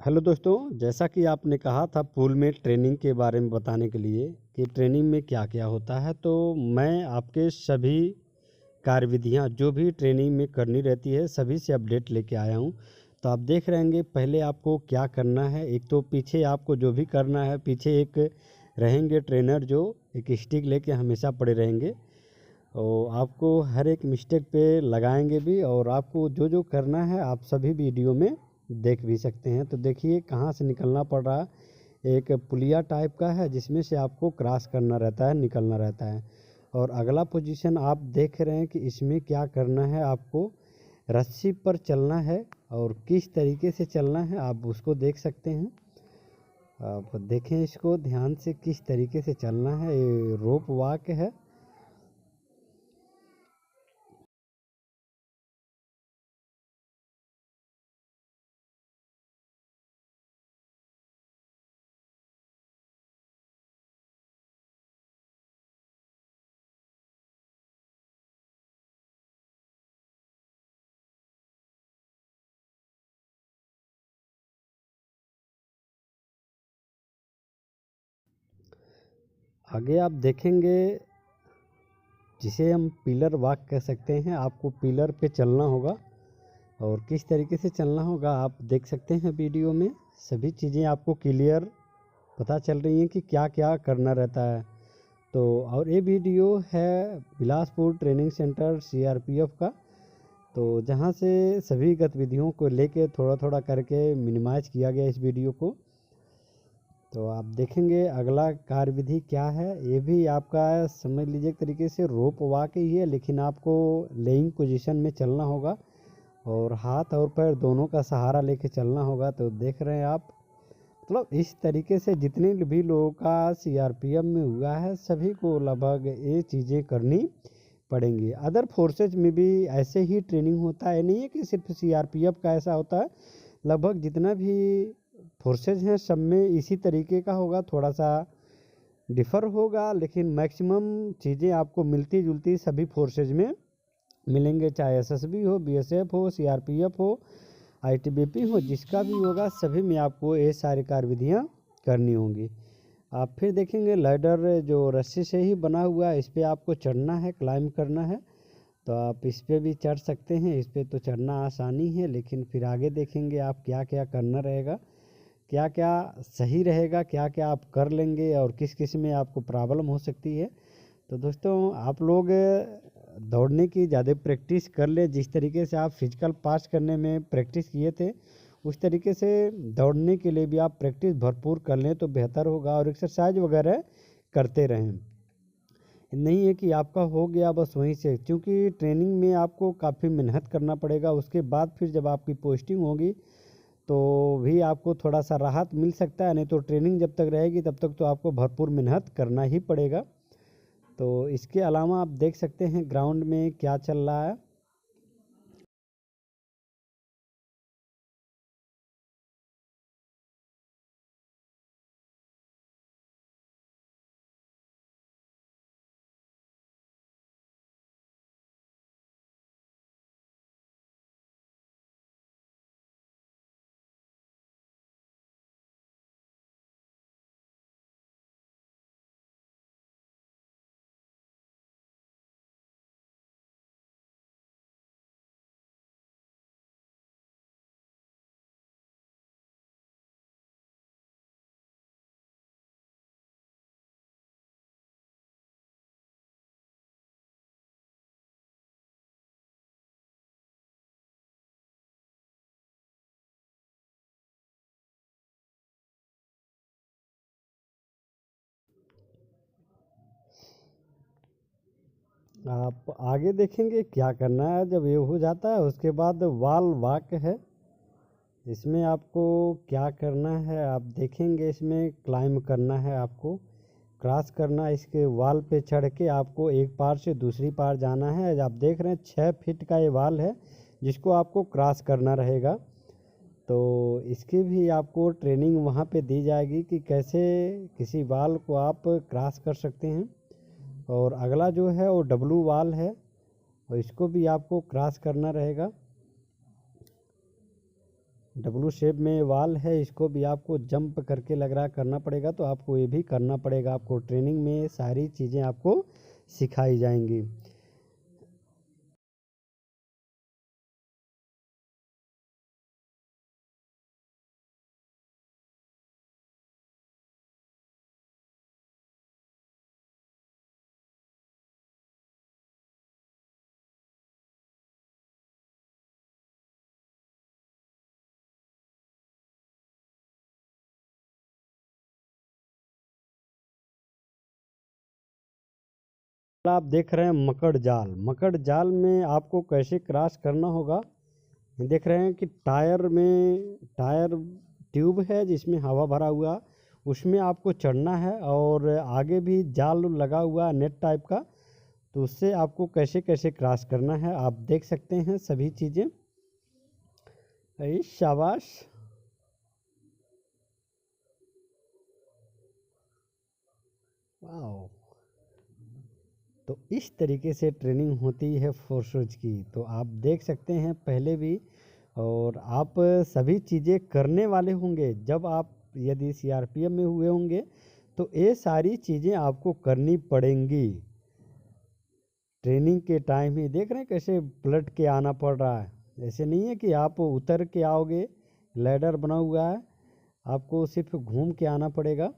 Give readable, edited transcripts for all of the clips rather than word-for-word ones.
Hello दोस्तों, जैसा कि आपने कहा था पूल में ट्रेनिंग के बारे में बताने के लिए कि ट्रेनिंग में क्या क्या होता है, तो मैं आपके सभी कार्यविधियां जो भी ट्रेनिंग में करनी रहती है सभी से अपडेट लेके आया हूं। तो आप देख रहे होंगे पहले आपको क्या करना है। एक तो पीछे आपको जो भी करना है, पीछे एक रहेंगे ट्रेनर जो एक स्टिक लेके हमेशा पड़े रहेंगे और आपको हर एक मिस्टेक पे लगाएंगे भी, और आपको जो जो करना है आप सभी वीडियो में देख भी सकते हैं। तो देखिए कहाँ से निकलना पड़ रहा है। एक पुलिया टाइप का है जिसमें से आपको क्रॉस करना रहता है, निकलना रहता है। और अगला पोजीशन आप देख रहे हैं कि इसमें क्या करना है, आपको रस्सी पर चलना है और किस तरीके से चलना है आप उसको देख सकते हैं। आप देखें इसको ध्यान से किस तरीके से चलना है। ये रोप वॉक है। आगे आप देखेंगे जिसे हम पिलर वॉक कह सकते हैं। आपको पिलर पे चलना होगा और किस तरीके से चलना होगा आप देख सकते हैं वीडियो में। सभी चीज़ें आपको क्लियर पता चल रही हैं कि क्या क्या करना रहता है। तो और ये वीडियो है बिलासपुर ट्रेनिंग सेंटर सीआरपीएफ का, तो जहाँ से सभी गतिविधियों को लेके थोड़ा थोड़ा करके मिनिमाइज किया गया इस वीडियो को। तो आप देखेंगे अगला कार्यविधि क्या है। ये भी आपका समझ लीजिए एक तरीके से रोप वॉक ही है, लेकिन आपको लेइंग पोजीशन में चलना होगा और हाथ और पैर दोनों का सहारा लेके चलना होगा। तो देख रहे हैं आप, मतलब इस तरीके से जितने भी लोगों का सीआरपीएफ में हुआ है सभी को लगभग ये चीज़ें करनी पड़ेंगी। अदर फोर्सेज में भी ऐसे ही ट्रेनिंग होता है, नहीं है कि सिर्फ सीआरपीएफ का ऐसा होता है। लगभग जितना भी फोर्सेज हैं सब में इसी तरीके का होगा, थोड़ा सा डिफ़र होगा, लेकिन मैक्सिमम चीज़ें आपको मिलती जुलती सभी फोर्सेज में मिलेंगे। चाहे एसएसबी हो, बीएसएफ हो, सीआरपीएफ हो, आईटीबीपी हो, जिसका भी होगा सभी में आपको ये सारी कार्यविधियाँ करनी होंगी। आप फिर देखेंगे लैडर जो रस्सी से ही बना हुआ है, इस पर आपको चढ़ना है, क्लाइंब करना है। तो आप इस पर भी चढ़ सकते हैं। इस पर तो चढ़ना आसानी है, लेकिन फिर आगे देखेंगे आप क्या क्या करना रहेगा, क्या क्या सही रहेगा, क्या क्या आप कर लेंगे और किस किस में आपको प्रॉब्लम हो सकती है। तो दोस्तों आप लोग दौड़ने की ज़्यादा प्रैक्टिस कर ले। जिस तरीके से आप फिजिकल पास करने में प्रैक्टिस किए थे उस तरीके से दौड़ने के लिए भी आप प्रैक्टिस भरपूर कर लें तो बेहतर होगा, और एक्सरसाइज वगैरह करते रहें। नहीं है कि आपका हो गया बस वहीं से, क्योंकि ट्रेनिंग में आपको काफ़ी मेहनत करना पड़ेगा। उसके बाद फिर जब आपकी पोस्टिंग होगी तो भी आपको थोड़ा सा राहत मिल सकता है, नहीं तो ट्रेनिंग जब तक रहेगी तब तक तो आपको भरपूर मेहनत करना ही पड़ेगा। तो इसके अलावा आप देख सकते हैं ग्राउंड में क्या चल रहा है। आप आगे देखेंगे क्या करना है। जब ये हो जाता है उसके बाद वॉल वॉक है। इसमें आपको क्या करना है आप देखेंगे। इसमें क्लाइंब करना है, आपको क्रॉस करना है। इसके वाल पे चढ़ के आपको एक पार से दूसरी पार जाना है। आप देख रहे हैं 6 फीट का ये वाल है जिसको आपको क्रॉस करना रहेगा। तो इसकी भी आपको ट्रेनिंग वहाँ पे दी जाएगी कि कैसे किसी वाल को आप क्रॉस कर सकते हैं। और अगला जो है वो डब्लू वाल है और इसको भी आपको क्रॉस करना रहेगा। डब्लू शेप में वाल है, इसको भी आपको जंप करके लग रहा करना पड़ेगा, तो आपको ये भी करना पड़ेगा। आपको ट्रेनिंग में सारी चीज़ें आपको सिखाई जाएंगी। आप देख रहे हैं मकड़ जाल। मकड़ जाल में आपको कैसे क्रॉस करना होगा, देख रहे हैं कि टायर ट्यूब है जिसमें हवा भरा हुआ, उसमें आपको चढ़ना है, और आगे भी जाल लगा हुआ नेट टाइप का, तो उससे आपको कैसे कैसे क्रॉस करना है आप देख सकते हैं सभी चीज़ें। शाबाश। वाह। तो इस तरीके से ट्रेनिंग होती है फोर्सेज की, तो आप देख सकते हैं पहले भी, और आप सभी चीज़ें करने वाले होंगे जब आप यदि सीआरपीएफ में हुए होंगे, तो ये सारी चीज़ें आपको करनी पड़ेंगी। ट्रेनिंग के टाइम ही देख रहे हैं कैसे पलट के आना पड़ रहा है, ऐसे नहीं है कि आप उतर के आओगे, लैडर बना हुआ है, आपको सिर्फ घूम के आना पड़ेगा।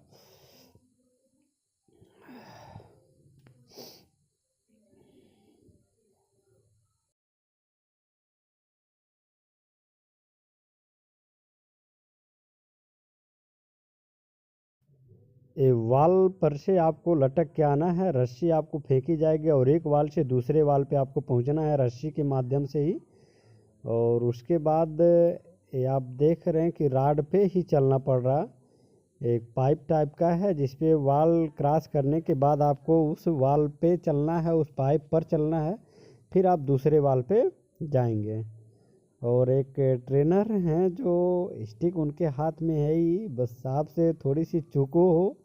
ये वाल पर से आपको लटक के आना है, रस्सी आपको फेंकी जाएगी और एक वाल से दूसरे वाल पे आपको पहुंचना है रस्सी के माध्यम से ही। और उसके बाद ये आप देख रहे हैं कि राड पे ही चलना पड़ रहा, एक पाइप टाइप का है जिसपे वाल क्रॉस करने के बाद आपको उस वाल पे चलना है, उस पाइप पर चलना है, फिर आप दूसरे वाल पे जाएंगे। और एक ट्रेनर हैं जो स्टिक उनके हाथ में है ही, बस आपसे थोड़ी सी चूको हो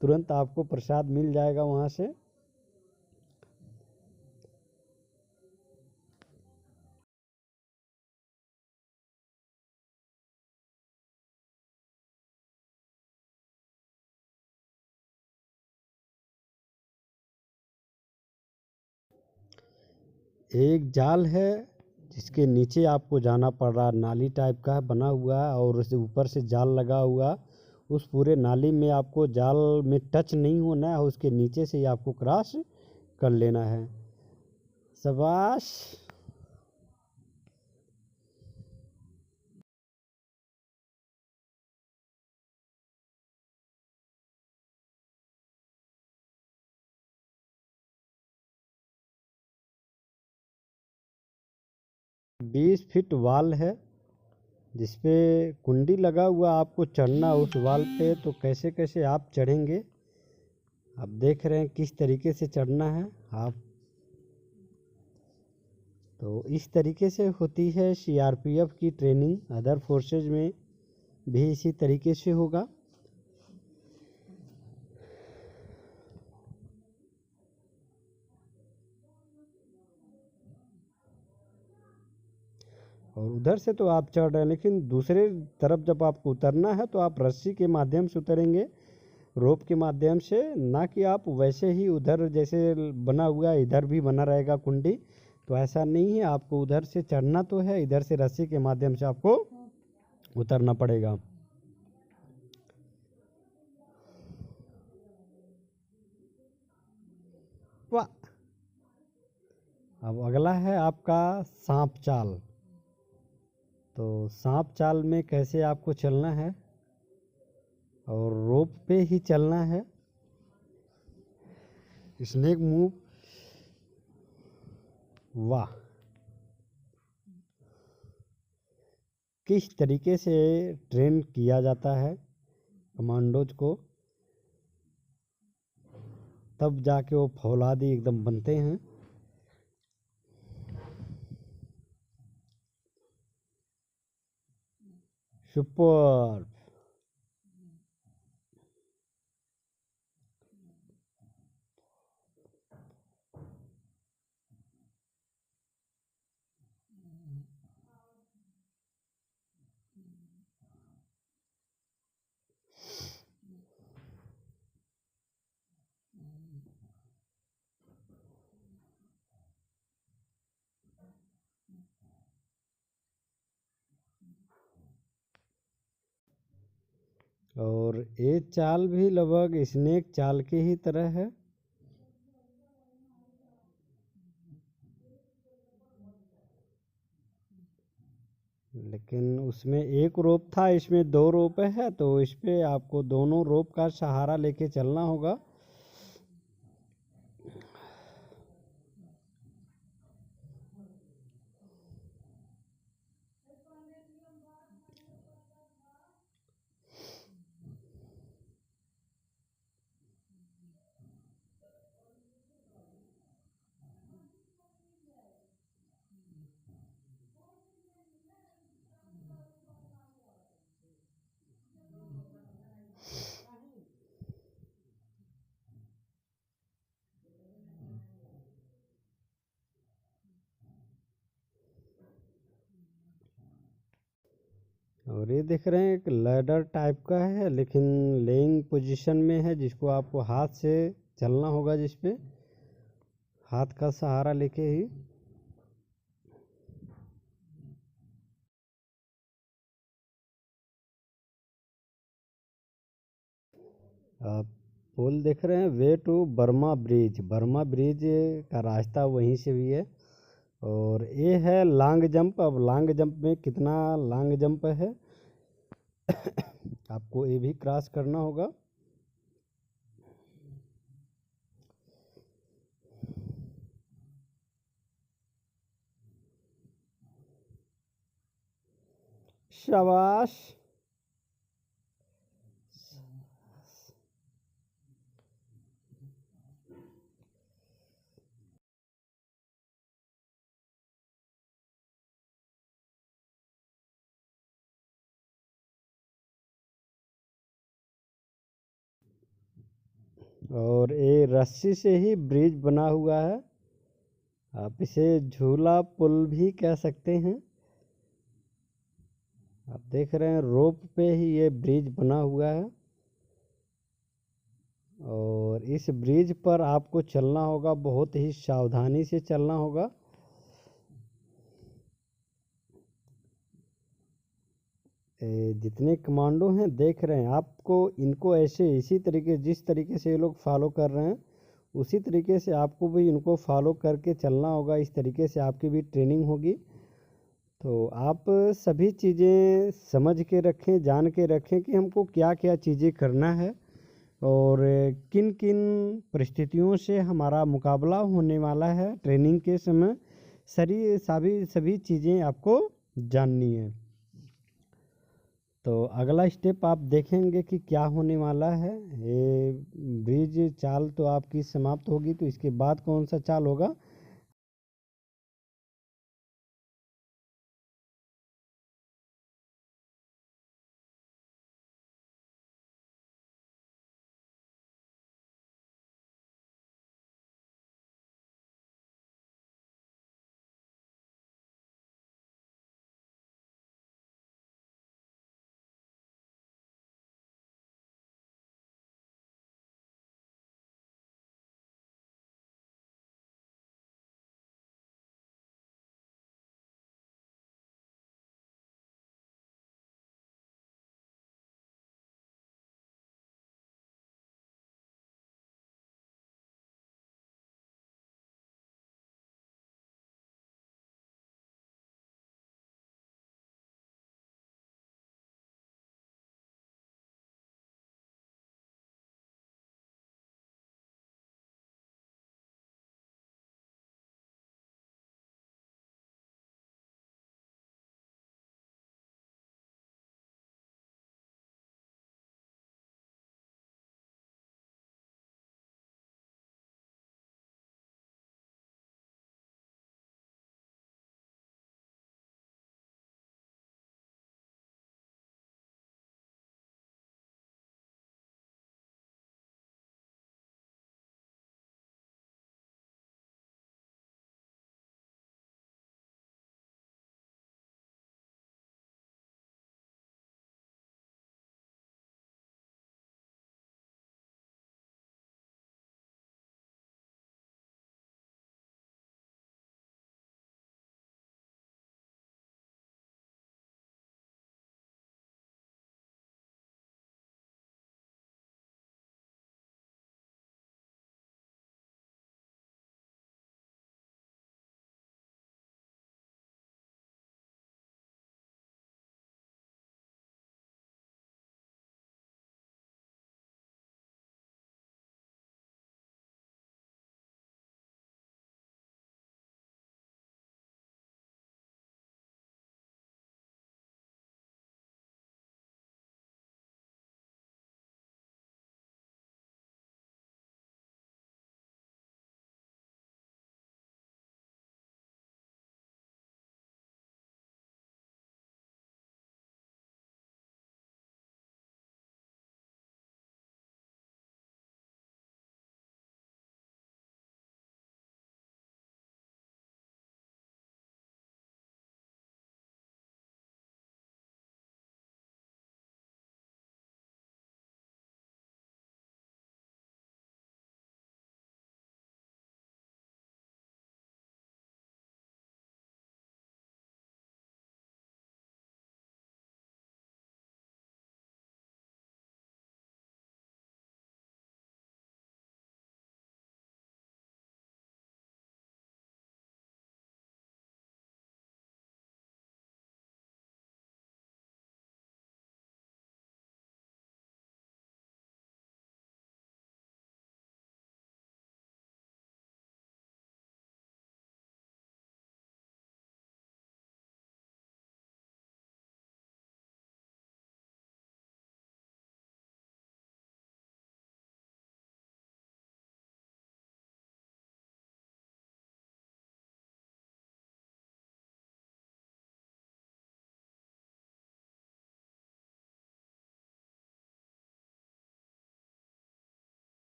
तुरंत आपको प्रसाद मिल जाएगा वहाँ से। एक जाल है जिसके नीचे आपको जाना पड़ रहा, नाली टाइप का बना हुआ है और उसके ऊपर से जाल लगा हुआ, उस पूरे नाली में आपको जाल में टच नहीं होना है, उसके नीचे से ही आपको क्रॉस कर लेना है। शाबाश। 20 फीट वाल है जिसपे कुंडी लगा हुआ, आपको चढ़ना उस वाल पे, तो कैसे कैसे आप चढ़ेंगे आप देख रहे हैं किस तरीके से चढ़ना है आप। तो इस तरीके से होती है सीआरपीएफ की ट्रेनिंग। अदर फोर्सेज में भी इसी तरीके से होगा। और उधर से तो आप चढ़ रहे हैं, लेकिन दूसरे तरफ जब आपको उतरना है तो आप रस्सी के माध्यम से उतरेंगे, रोप के माध्यम से, ना कि आप वैसे ही उधर जैसे बना हुआ है इधर भी बना रहेगा कुंडी, तो ऐसा नहीं है। आपको उधर से चढ़ना तो है, इधर से रस्सी के माध्यम से आपको उतरना पड़ेगा। वाह। अब अगला है आपका सांप चाल। तो सांप चाल में कैसे आपको चलना है, और रोप पे ही चलना है, स्नेक मूव। वाह। किस तरीके से ट्रेन किया जाता है कमांडोज को, तब जाके वो फौलादी एकदम बनते हैं। सुपर। और ये चाल भी लगभग स्नेक चाल की ही तरह है। लेकिन उसमें एक रोप था, इसमें दो रोप है, तो इस पे आपको दोनों रोप का सहारा लेके चलना होगा। और ये देख रहे हैं एक लैडर टाइप का है, लेकिन लेइंग पोजीशन में है, जिसको आपको हाथ से चलना होगा, जिसपे हाथ का सहारा लेके ही। आप पोल देख रहे हैं, way to Burma bridge. Burma bridge का रास्ता वहीं से भी है। और ये है लॉन्ग जंप। अब लॉन्ग जंप में कितना लॉन्ग जंप है आपको ये भी क्रॉस करना होगा। शाबाश। और ये रस्सी से ही ब्रिज बना हुआ है। आप इसे झूला पुल भी कह सकते हैं। आप देख रहे हैं रोप पे ही ये ब्रिज बना हुआ है। और इस ब्रिज पर आपको चलना होगा, बहुत ही सावधानी से चलना होगा। जितने कमांडो हैं देख रहे हैं, आपको इनको ऐसे इसी तरीके, जिस तरीके से ये लोग फॉलो कर रहे हैं, उसी तरीके से आपको भी इनको फॉलो करके चलना होगा। इस तरीके से आपकी भी ट्रेनिंग होगी। तो आप सभी चीज़ें समझ के रखें, जान के रखें कि हमको क्या क्या चीज़ें करना है और किन किन परिस्थितियों से हमारा मुकाबला होने वाला है ट्रेनिंग के समय। सभी चीज़ें आपको जाननी है। तो अगला स्टेप आप देखेंगे कि क्या होने वाला है। ये ब्रिज चाल तो आपकी समाप्त होगी, तो इसके बाद कौन सा चाल होगा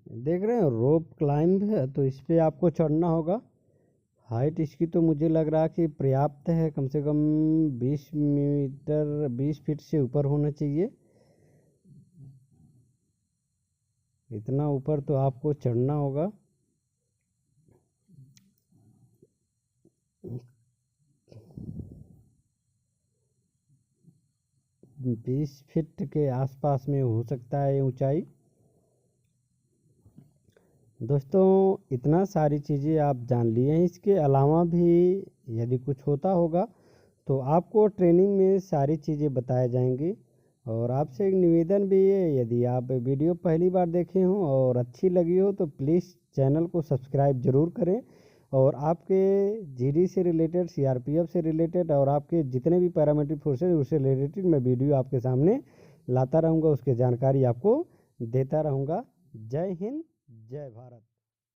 देख रहे हैं रोप क्लाइंब है, तो इस पे आपको चढ़ना होगा। हाइट इसकी तो मुझे लग रहा कि पर्याप्त है, कम से कम 20 मीटर 20 फीट से ऊपर होना चाहिए। इतना ऊपर तो आपको चढ़ना होगा। बीस फीट के आसपास में हो सकता है ऊंचाई। दोस्तों इतना सारी चीज़ें आप जान लिए हैं, इसके अलावा भी यदि कुछ होता होगा तो आपको ट्रेनिंग में सारी चीज़ें बताए जाएंगी। और आपसे एक निवेदन भी है, यदि आप वीडियो पहली बार देखे हों और अच्छी लगी हो तो प्लीज़ चैनल को सब्सक्राइब ज़रूर करें। और आपके जीडी से रिलेटेड, सीआरपीएफ से रिलेटेड और आपके जितने भी पैरामिलिट्री फोर्सेज उससे रिलेटेड मैं वीडियो आपके सामने लाता रहूँगा, उसकी जानकारी आपको देता रहूँगा। जय हिंद, जय भारत।